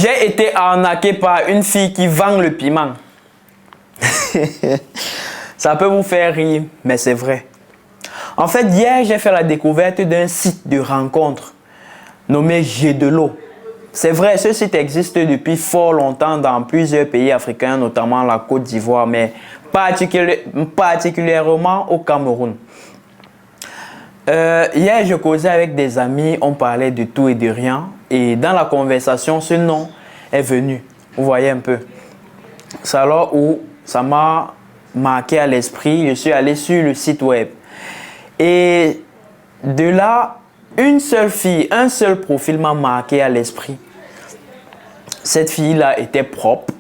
J'ai été arnaqué par une fille qui vend le piment. Ça peut vous faire rire, mais c'est vrai. En fait, hier, j'ai fait la découverte d'un site de rencontre nommé J'ai de l'eau. C'est vrai, ce site existe depuis fort longtemps dans plusieurs pays africains, notamment la Côte d'Ivoire, mais particulièrement au Cameroun. Hier, je causais avec des amis, on parlait de tout et de rien. Et dans la conversation, ce nom est venu. Vous voyez un peu. C'est alors où ça m'a marqué à l'esprit. Je suis allé sur le site web. Et de là, une seule fille, un seul profil m'a marqué à l'esprit. Cette fille-là était propre.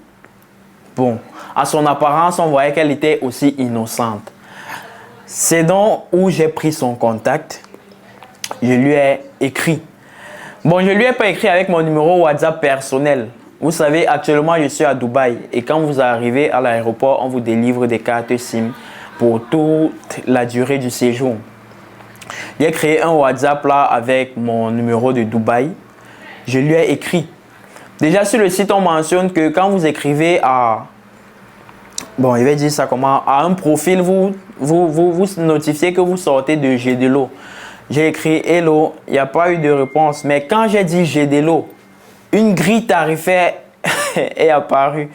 Bon, à son apparence, on voyait qu'elle était aussi innocente. C'est donc où j'ai pris son contact. Je lui ai écrit. Bon, je ne lui ai pas écrit avec mon numéro WhatsApp personnel. Vous savez, actuellement, je suis à Dubaï. Et quand vous arrivez à l'aéroport, on vous délivre des cartes SIM pour toute la durée du séjour. J'ai créé un WhatsApp là avec mon numéro de Dubaï. Je lui ai écrit. Déjà, sur le site, on mentionne que quand vous écrivez à... Bon, je vais dire ça comment. À un profil, vous notifiez que vous sortez de J'ai de l'eau. J'ai écrit Hello, il n'y a pas eu de réponse. Mais quand j'ai dit J'ai de l'eau, une grille tarifaire est apparue.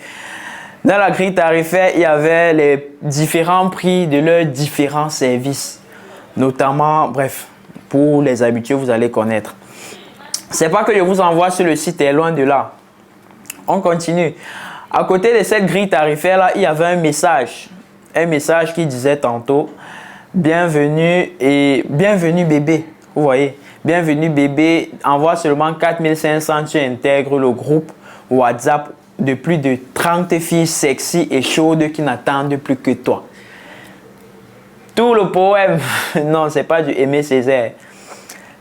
Dans la grille tarifaire, il y avait les différents prix de leurs différents services. Notamment, bref, pour les habitués, vous allez connaître. C'est pas que je vous envoie sur le site, est loin de là. On continue. À côté de cette grille tarifaire là, il y avait un message qui disait tantôt bienvenue et bienvenue bébé. Vous voyez, bienvenue bébé, envoie seulement 4500, tu intègres le groupe WhatsApp de plus de 30 filles sexy et chaudes qui n'attendent plus que toi. Tout le poème, non, c'est pas du Aimé Césaire.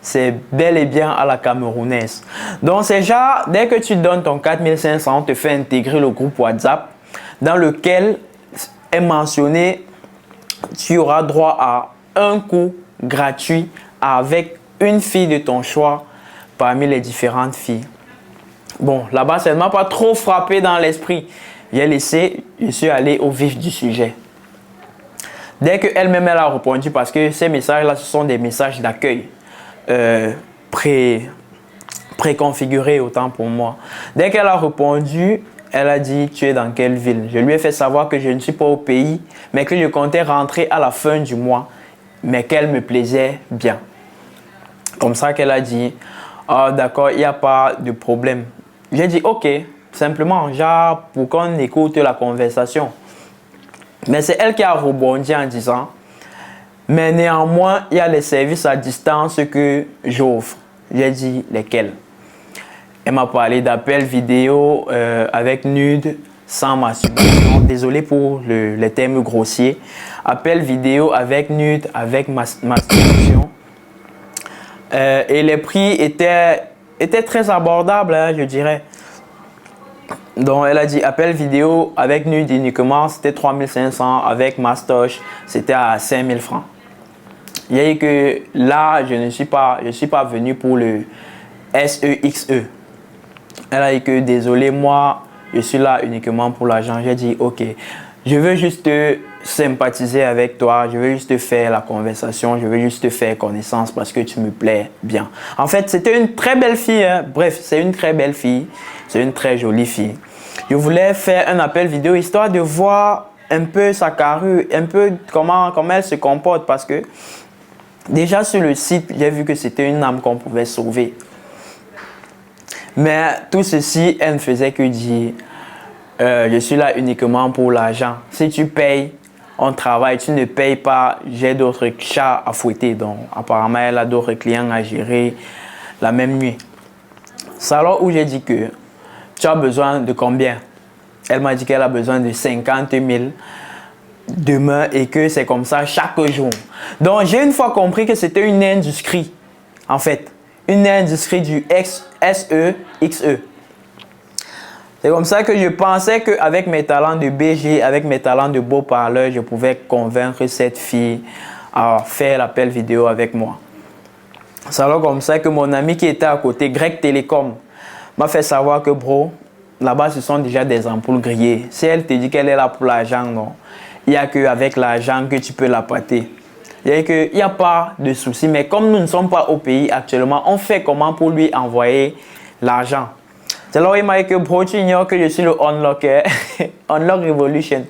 C'est bel et bien à la camerounaise. Donc, c'est genre, dès que tu donnes ton 4500, on te fait intégrer le groupe WhatsApp dans lequel est mentionné, tu auras droit à un coup gratuit avec une fille de ton choix parmi les différentes filles. Bon, là-bas, ça ne m'a pas trop frappé dans l'esprit. J'ai laissé, je suis allé au vif du sujet. Dès qu'elle-même elle a répondu, parce que ces messages-là, ce sont des messages d'accueil. Préconfiguré autant pour moi. Dès qu'elle a répondu, elle a dit tu es dans quelle ville. Je lui ai fait savoir que je ne suis pas au pays, mais que je comptais rentrer à la fin du mois, mais qu'elle me plaisait bien. Comme ça qu'elle a dit ah d'accord, il n'y a pas de problème. J'ai dit ok, simplement genre pour qu'on écoute la conversation. Mais c'est elle qui a rebondi en disant mais néanmoins, il y a les services à distance que j'offre. J'ai dit lesquels. Elle m'a parlé d'appels vidéo avec nude sans masturbation. Désolé pour les termes grossiers. Appels vidéo avec nude, avec masturbation. Et les prix étaient très abordables, hein, je dirais. Donc, elle a dit appel vidéo avec nude uniquement, c'était 3500. Avec mastoche, c'était à 5000 francs. Il y a eu que là, je ne suis pas venu pour le SEXE. Elle a dit que désolé, moi, je suis là uniquement pour l'argent. J'ai dit ok, je veux juste sympathiser avec toi, je veux juste faire la conversation, je veux juste faire connaissance parce que tu me plais bien. En fait, c'était une très belle fille. Hein. Bref, c'est une très belle fille, c'est une très jolie fille. Je voulais faire un appel vidéo histoire de voir un peu sa carrure, un peu comment elle se comporte parce que déjà sur le site, j'ai vu que c'était une âme qu'on pouvait sauver. Mais tout ceci, elle ne faisait que dire je suis là uniquement pour l'argent. Si tu payes, on travaille. Tu ne payes pas, j'ai d'autres chats à fouetter. Donc, apparemment, elle a d'autres clients à gérer la même nuit. C'est alors où j'ai dit que tu as besoin de combien? Elle m'a dit qu'elle a besoin de 50 000 demain et que c'est comme ça chaque jour. Donc, j'ai une fois compris que c'était une industrie, en fait. Une industrie du SEXE. C'est comme ça que je pensais qu'avec mes talents de BG, avec mes talents de beau parleur, je pouvais convaincre cette fille à faire l'appel vidéo avec moi. C'est alors comme ça que mon ami qui était à côté, Greg Télécom, m'a fait savoir que bro, là-bas ce sont déjà des ampoules grillées. Si elle te dit qu'elle est là pour l'argent, non. Il n'y a qu'avec l'argent que tu peux la pâter. Il n'y a pas de souci, mais comme nous ne sommes pas au pays actuellement, on fait comment pour lui envoyer l'argent? C'est là où il m'a dit que bro, tu ignores que je suis le Unlocker, Unlock Revolution.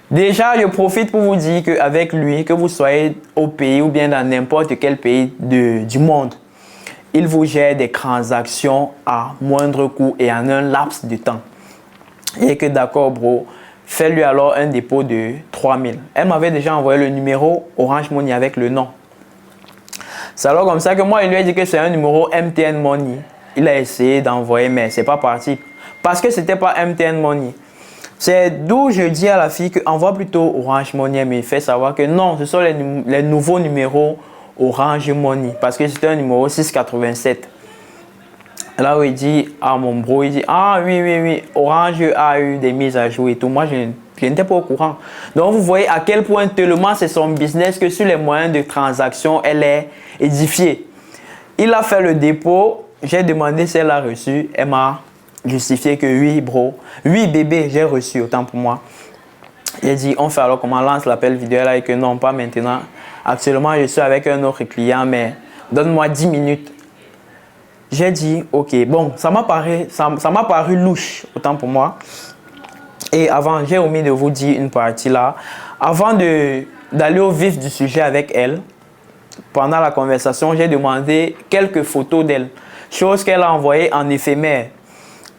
Déjà, je profite pour vous dire qu'avec lui, que vous soyez au pays ou bien dans n'importe quel pays du monde, il vous gère des transactions à moindre coût et en un laps de temps. Et que d'accord bro, fais-lui alors un dépôt de 3000. Elle m'avait déjà envoyé le numéro Orange Money avec le nom. C'est alors comme ça que moi, il lui ai dit que c'est un numéro MTN Money. Il a essayé d'envoyer, mais c'est pas parti. Parce que c'était pas MTN Money. C'est d'où je dis à la fille qu'envoie plutôt Orange Money, mais il fait savoir que non, ce sont les nouveaux numéros Orange Money. Parce que c'était un numéro 687. Là où il dit, ah mon bro, il dit, ah oui, Orange a eu des mises à jour et tout. Moi, je n'étais pas au courant. Donc, vous voyez à quel point tellement c'est son business que sur les moyens de transaction, elle est édifiée. Il a fait le dépôt, j'ai demandé si elle a reçu. Elle m'a justifié que oui, bro. Oui, bébé, j'ai reçu, autant pour moi. Il dit, on fait alors comment, lance l'appel vidéo. Elle a dit que non, pas maintenant. Actuellement, je suis avec un autre client, mais donne-moi 10 minutes. J'ai dit, ok, bon, ça m'a paru louche, autant pour moi. Et avant, j'ai omis de vous dire une partie là. Avant d'aller au vif du sujet avec elle, pendant la conversation, j'ai demandé quelques photos d'elle. Chose qu'elle a envoyées en éphémère.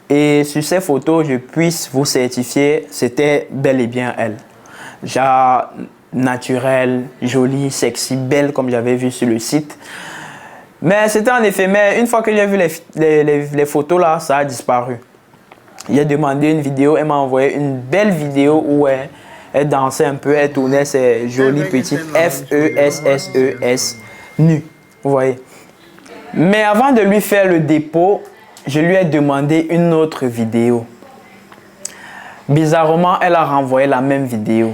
Et sur ces photos, je puisse vous certifier, c'était bel et bien elle. Genre, naturelle, jolie, sexy, belle, comme j'avais vu sur le site. Mais c'était en éphémère. Une fois que j'ai vu les photos là, ça a disparu. J'ai demandé une vidéo, elle m'a envoyé une belle vidéo où elle dansait un peu, elle tournait ses jolies petites Fesses nues. Vous voyez. Mais avant de lui faire le dépôt, je lui ai demandé une autre vidéo. Bizarrement, elle a renvoyé la même vidéo.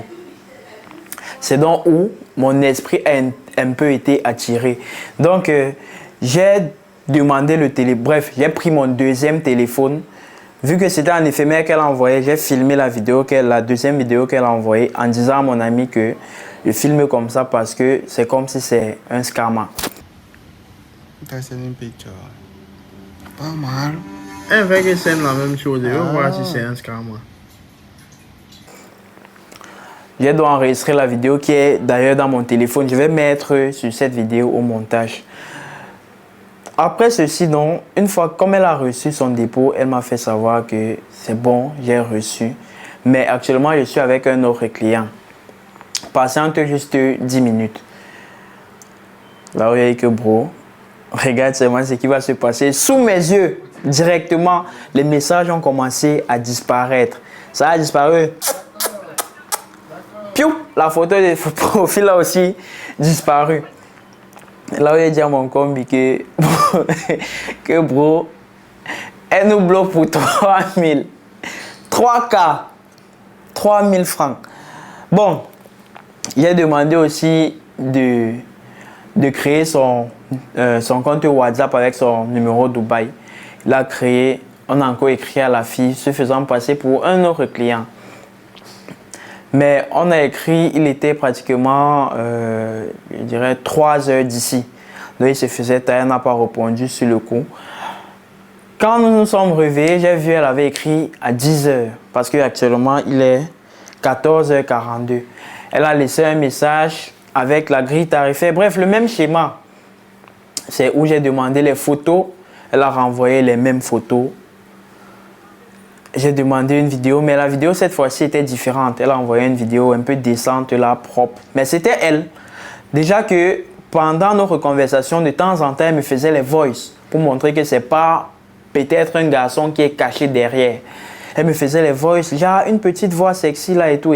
C'est donc où mon esprit a un peu été attiré. Donc, j'ai demandé le téléphone. Bref, j'ai pris mon deuxième téléphone. Vu que c'était en éphémère qu'elle a envoyé, j'ai filmé la deuxième vidéo qu'elle a envoyée en disant à mon ami que je filme comme ça parce que c'est comme si c'est un scammer. C'est une picture. Pas mal. Elle fait que c'est la même chose. Je vais voir si c'est un scammer. Je dois enregistrer la vidéo qui est d'ailleurs dans mon téléphone. Je vais mettre sur cette vidéo au montage. Après ceci, donc, une fois comme elle a reçu son dépôt, elle m'a fait savoir que c'est bon, j'ai reçu. Mais actuellement, je suis avec un autre client. Patiente juste 10 minutes. Là où il y a que bro, regarde seulement ce qui va se passer. Sous mes yeux, directement, les messages ont commencé à disparaître. Ça a disparu. Piou, la photo de profil a aussi disparu. Là où il dit à mon combi que bro, elle nous bloque pour 3000. 3K. 3000 francs. Bon, j'ai demandé aussi de créer son compte WhatsApp avec son numéro Dubaï. Il a créé, on a encore écrit à la fille, se faisant passer pour un autre client. Mais on a écrit, il était pratiquement, je dirais, 3 heures d'ici. Donc il se faisait taire, elle n'a pas répondu sur le coup. Quand nous nous sommes réveillés, j'ai vu elle avait écrit à 10 heures. Parce qu'actuellement, il est 14h42. Elle a laissé un message avec la grille tarifaire. Bref, le même schéma. C'est où j'ai demandé les photos. Elle a renvoyé les mêmes photos. J'ai demandé une vidéo, mais la vidéo cette fois-ci était différente. Elle a envoyé une vidéo un peu décente, là, propre. Mais c'était elle. Déjà que pendant notre conversation, de temps en temps, elle me faisait les voices pour montrer que c'est pas peut-être un garçon qui est caché derrière. Elle me faisait les voices, genre une petite voix sexy là et tout.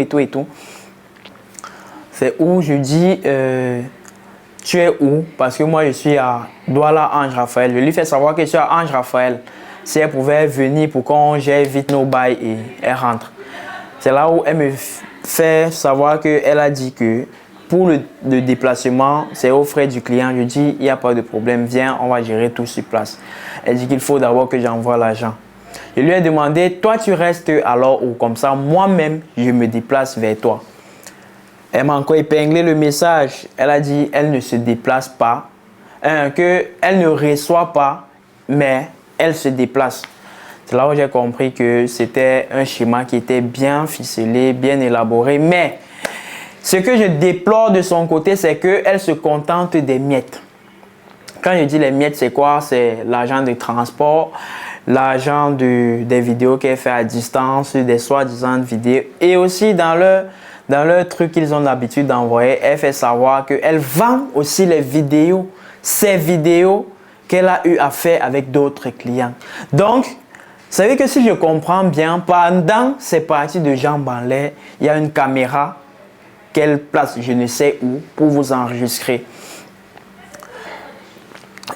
C'est où je dis, tu es où? Parce que moi je suis à Douala Ange Raphaël. Je lui fais savoir que je suis à Ange Raphaël. Si elle pouvait venir pour qu'on gère vite nos bails et elle rentre. C'est là où elle me fait savoir qu'elle a dit que pour le déplacement, c'est aux frais du client. Je dis, il n'y a pas de problème, viens, on va gérer tout sur place. Elle dit qu'il faut d'abord que j'envoie l'argent. Je lui ai demandé, toi tu restes alors où? Comme ça, moi-même, je me déplace vers toi. Elle m'a encore épinglé le message. Elle a dit, elle ne se déplace pas. Elle ne reçoit pas, mais elle se déplace. C'est là où j'ai compris que c'était un schéma qui était bien ficelé, bien élaboré. Mais ce que je déplore de son côté, c'est qu'elle se contente des miettes. Quand je dis les miettes, c'est quoi? C'est l'argent de transport, l'argent des vidéos qu'elle fait à distance, des soi-disant vidéos. Et aussi dans leur truc qu'ils ont l'habitude d'envoyer, elle fait savoir qu'elle vend aussi les vidéos, ces vidéos qu'elle a eu à faire avec d'autres clients. Donc, vous savez que si je comprends bien, pendant ces parties de jambes en l'air, il y a une caméra qu'elle place je ne sais où pour vous enregistrer.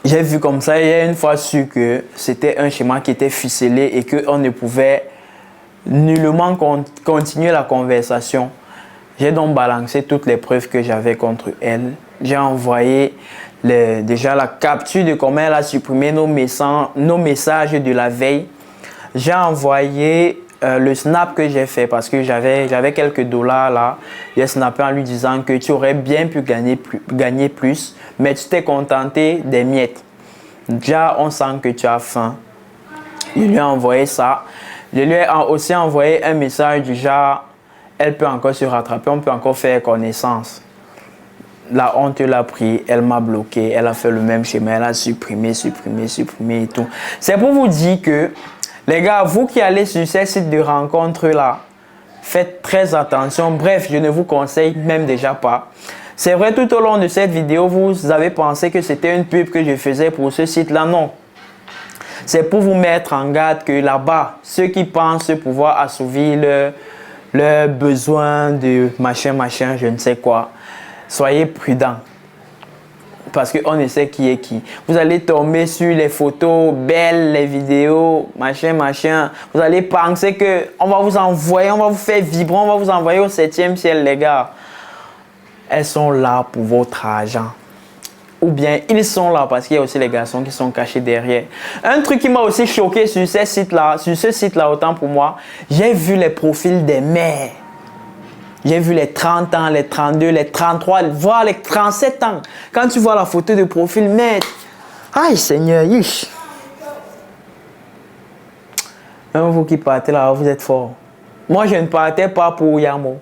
J'ai vu comme ça, il y a une fois su que c'était un schéma qui était ficelé et qu'on ne pouvait nullement continuer la conversation. J'ai donc balancé toutes les preuves que j'avais contre elle. J'ai envoyé déjà la capture de comment elle a supprimé nos messages de la veille. J'ai envoyé le snap que j'ai fait parce que j'avais quelques dollars là. J'ai snappé en lui disant que tu aurais bien pu gagner plus, mais tu t'es contenté des miettes. Déjà, on sent que tu as faim. Je lui ai envoyé ça. Je lui ai aussi envoyé un message du genre, elle peut encore se rattraper, on peut encore faire connaissance. La honte l'a pris, elle m'a bloqué, elle a fait le même schéma, elle a supprimé et tout. C'est pour vous dire que, les gars, vous qui allez sur ces sites de rencontres là, faites très attention. Bref, je ne vous conseille même déjà pas. C'est vrai, tout au long de cette vidéo, vous avez pensé que c'était une pub que je faisais pour ce site-là. Non. C'est pour vous mettre en garde que là-bas, ceux qui pensent pouvoir assouvir leurs besoins de machin, je ne sais quoi, soyez prudents. Parce qu'on ne sait qui est qui. Vous allez tomber sur les photos belles, les vidéos, machin. Vous allez penser qu'on va vous envoyer, on va vous faire vibrer, on va vous envoyer au 7e ciel, les gars. Elles sont là pour votre argent. Ou bien ils sont là parce qu'il y a aussi les garçons qui sont cachés derrière. Un truc qui m'a aussi choqué sur ce site-là, autant pour moi, j'ai vu les profils des mères. J'ai vu les 30 ans, les 32, les 33, voire les 37 ans. Quand tu vois la photo de profil, mais... Aïe Seigneur, yish. Même vous qui partez là, vous êtes forts. Moi, je ne partais pas pour Yamo.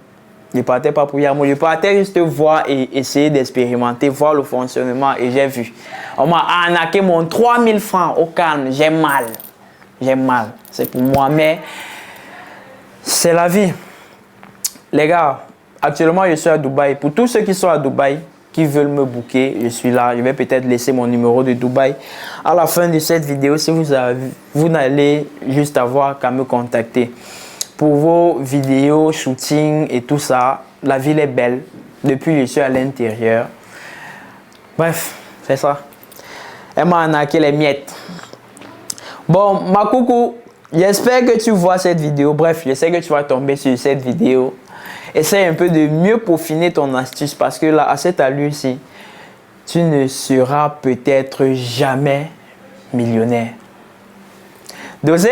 Je ne partais pas pour Yamo. Je partais juste voir et essayer d'expérimenter, voir le fonctionnement. Et j'ai vu. On m'a arnaqué mon 3000 francs au calme. J'ai mal. J'ai mal. C'est pour moi, mais c'est la vie. Les gars, actuellement, je suis à Dubaï. Pour tous ceux qui sont à Dubaï, qui veulent me booker, je suis là. Je vais peut-être laisser mon numéro de Dubaï à la fin de cette vidéo. Si vous n'allez juste avoir qu'à me contacter. Pour vos vidéos, shooting et tout ça, la ville est belle. Depuis, je suis à l'intérieur. Bref, c'est ça. Elle m'a arnaqué les miettes. Bon, ma coucou, j'espère que tu vois cette vidéo. Bref, je sais que tu vas tomber sur cette vidéo. Essaye un peu de mieux peaufiner ton astuce parce que là, à cette allure-ci, tu ne seras peut-être jamais millionnaire. Dosé,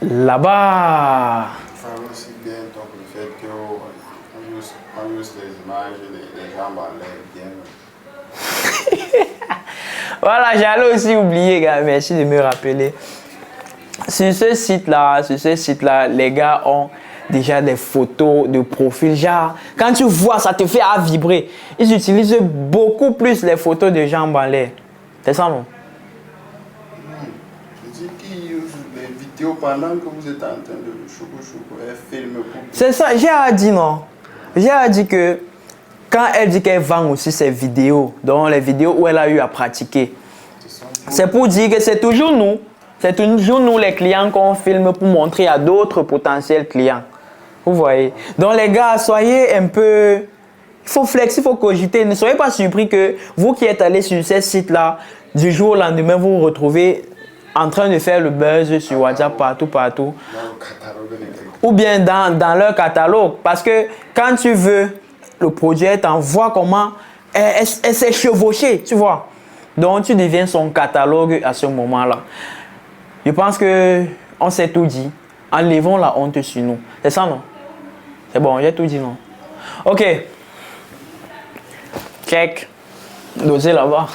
là-bas. Il faut aussi bien donc le fait qu'on use les images des jambes en l'air bien. Voilà, j'allais aussi oublier, gars. Merci de me rappeler. Sur ce site-là, les gars ont déjà des photos de profil. Genre, quand tu vois, ça te fait vibrer. Ils utilisent beaucoup plus les photos de jambes en l'air. C'est ça, non? Je dis qu'ils usent les vidéos pendant que vous êtes en train de choucou et filmer. C'est ça, j'ai dit non. J'ai dit que quand elle dit qu'elle vend aussi ses vidéos, donc les vidéos où elle a eu à pratiquer, c'est pour dire que c'est toujours nous. C'est toujours nous les clients qu'on filme pour montrer à d'autres potentiels clients. Vous voyez? Donc les gars, soyez un peu... Il faut flexer, il faut cogiter. Ne soyez pas surpris que vous qui êtes allés sur ces sites-là, du jour au lendemain, vous vous retrouvez en train de faire le buzz sur WhatsApp partout. Dans le catalogue de quelqu'un. ou bien dans leur catalogue. Parce que quand tu veux le produit, elle t'envoie comment elle s'est chevauchée, tu vois. Donc, tu deviens son catalogue à ce moment-là. Je pense qu'on s'est tout dit. Enlevons la honte sur nous. C'est ça, non? C'est bon, j'ai tout dit, non? Ok. Check. Doser là-bas.